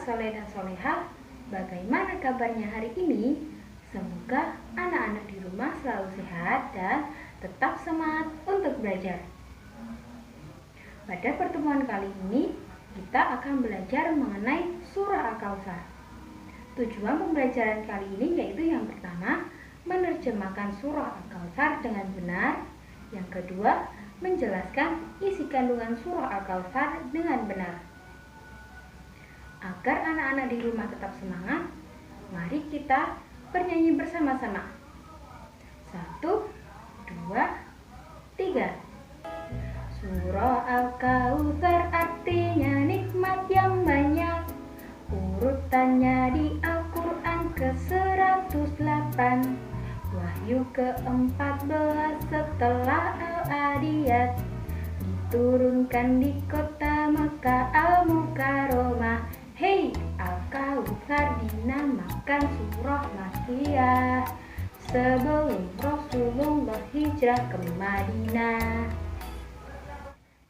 soleh dan soleha, bagaimana kabarnya hari ini? Semoga anak-anak di rumah selalu sehat dan tetap semangat untuk belajar. Pada pertemuan kali ini, kita akan belajar mengenai surah Al-Kautsar. Tujuan pembelajaran kali ini yaitu yang pertama, menerjemahkan surah Al-Kautsar dengan benar. Yang kedua, menjelaskan isi kandungan surah Al-Kautsar dengan benar. Agar anak-anak di rumah tetap semangat, mari kita bernyanyi bersama-sama. 1, 2, 3. Surah Al-Kautsar artinya nikmat yang banyak. Urutannya di Al-Quran ke-108, Wahyu ke-14 setelah Al-Adiyat, diturunkan di kota Mekah Al-Mukarramah. Hei, Al-Kautsar dinamakan surah Makkiyah sebelum Rasulullah hijrah ke Madinah.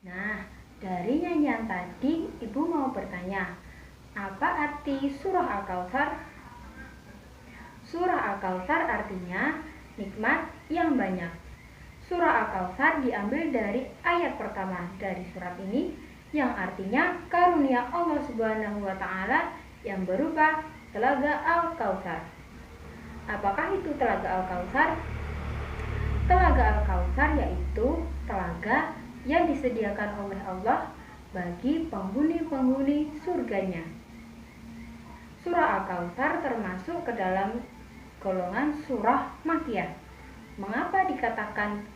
Nah, dari nyanyian tadi Ibu mau bertanya, apa arti surah Al-Kautsar? Surah Al-Kautsar artinya nikmat yang banyak. Surah Al-Kautsar diambil dari ayat pertama dari surat ini yang artinya karunia Allah Subhanahu wa Ta'ala yang berupa telaga Al-Kautsar. Apakah itu telaga Al-Kautsar? Telaga Al-Kautsar yaitu telaga yang disediakan oleh Allah bagi penghuni-penghuni surganya. Surah Al-Kautsar termasuk ke dalam golongan surah Makkiyah. Mengapa dikatakan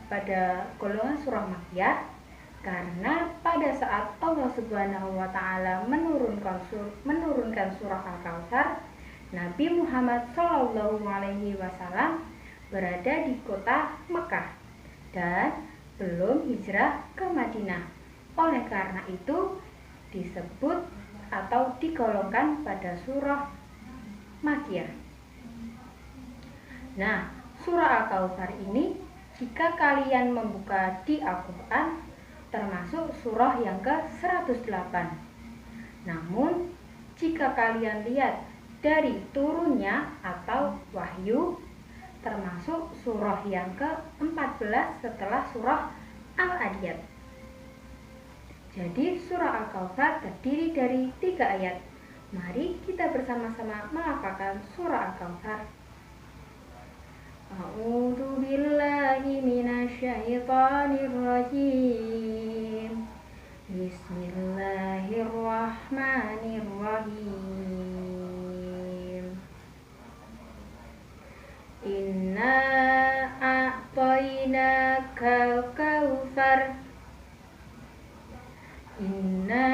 pada golongan surah Makkiyah? Karena pada saat Allah Subhanahu wa Ta'ala menurunkan surah Al-Kautsar, Nabi Muhammad SAW berada di kota Mekah dan belum hijrah ke Madinah. Oleh karena itu disebut atau digolongkan pada surah Makkiyah. Nah, surah Al-Kautsar ini jika kalian membuka di Al-Quran termasuk surah yang ke-108. Namun, jika kalian lihat dari turunnya atau wahyu, termasuk surah yang ke-14 setelah surah Al-Adiyat. Jadi, surah Al-Kautsar terdiri dari 3 ayat. Mari kita bersama-sama melafalkan surah Al-Kautsar. A'udzu billahi minasyaitonir rajim. Bismillahirrahmanirrahim. Inna a'tainakal kautsar. Inna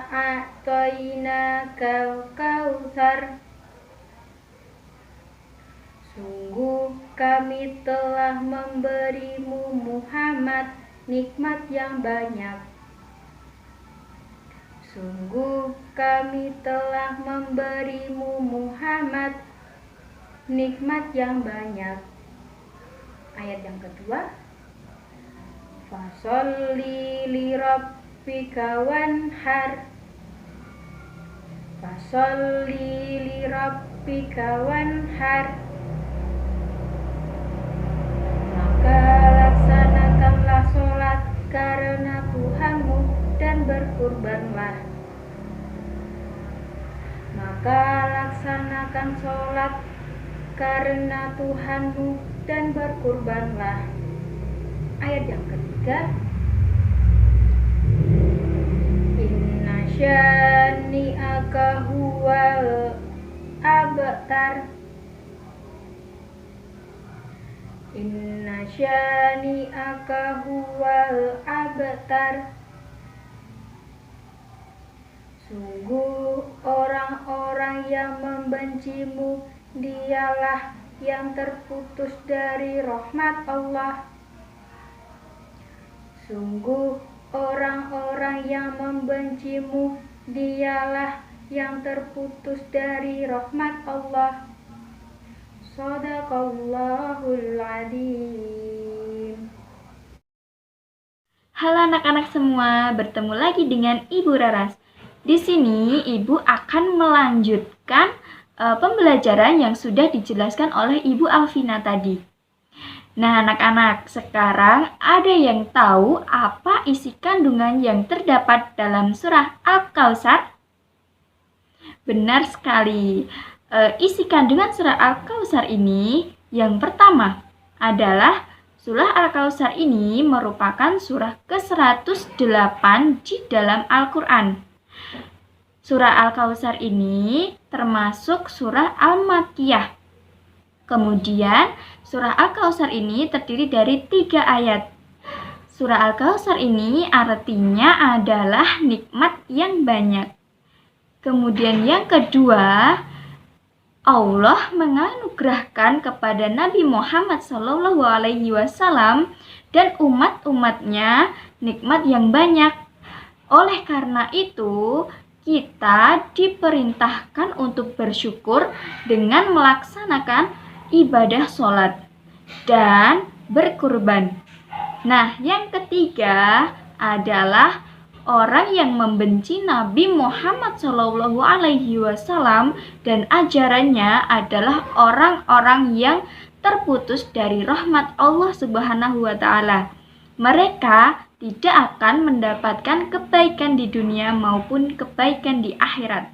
a'tainakal kautsar. Sungguh kami telah memberimu Muhammad nikmat yang banyak. Sungguh kami telah memberimu Muhammad nikmat yang banyak. Ayat yang kedua, Fasholli li rabbika wanhar. Fasholli li rabbika wanhar. Laksanakanlah sholat karena Tuhanmu dan berkurbanlah. Maka laksanakan sholat karena Tuhanmu dan berkurbanlah. Ayat yang ketiga, Inna syani'aka huwal abtar. Inna syani'aka huwal abtar. Sungguh orang-orang yang membencimu dialah yang terputus dari rahmat Allah. Sungguh orang-orang yang membencimu dialah yang terputus dari rahmat Allah. Shadaqallahul adzim. Halo anak-anak semua, bertemu lagi dengan Ibu Raras. Di sini Ibu akan melanjutkan pembelajaran yang sudah dijelaskan oleh Ibu Alvina tadi. Nah, anak-anak, sekarang ada yang tahu apa isi kandungan yang terdapat dalam surah Al-Kautsar? Benar sekali. Isi kandungan surah Al-Kautsar ini yang pertama adalah surah Al-Kautsar ini merupakan surah ke-108 di dalam Al-Quran. Surah Al-Kautsar ini termasuk surah Al-Makkiyah. Kemudian, surah Al-Kautsar ini terdiri dari 3 ayat. Surah Al-Kautsar ini artinya adalah nikmat yang banyak. Kemudian yang kedua, Allah menganugerahkan kepada Nabi Muhammad SAW dan umat-umatnya nikmat yang banyak. Oleh karena itu, kita diperintahkan untuk bersyukur dengan melaksanakan ibadah sholat dan berkurban. Nah, yang ketiga adalah orang yang membenci Nabi Muhammad SAW dan ajarannya adalah orang-orang yang terputus dari rahmat Allah Subhanahu wa Ta'ala. Mereka tidak akan mendapatkan kebaikan di dunia maupun kebaikan di akhirat.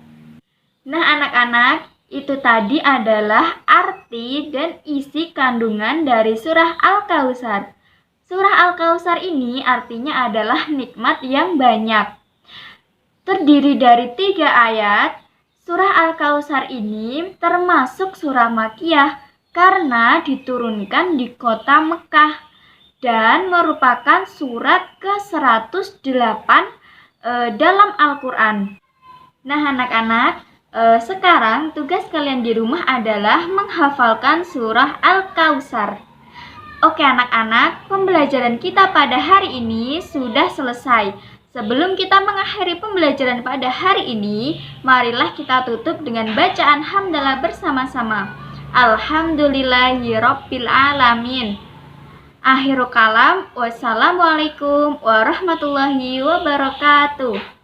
Nah, anak-anak, itu tadi adalah arti dan isi kandungan dari surah Al-Kautsar. Surah Al-Kautsar ini artinya adalah nikmat yang banyak. Terdiri dari 3 ayat. Surah Al-Kautsar ini termasuk surah Makkiyah karena diturunkan di kota Mekah dan merupakan surat ke-108 dalam Al-Quran. Nah, anak-anak, sekarang tugas kalian di rumah adalah menghafalkan surah Al-Kautsar. Oke anak-anak, pembelajaran kita pada hari ini sudah selesai. Sebelum kita mengakhiri pembelajaran pada hari ini, marilah kita tutup dengan bacaan hamdalah bersama-sama. Alhamdulillahirabbil alamin. Akhirul kalam, wassalamualaikum warahmatullahi wabarakatuh.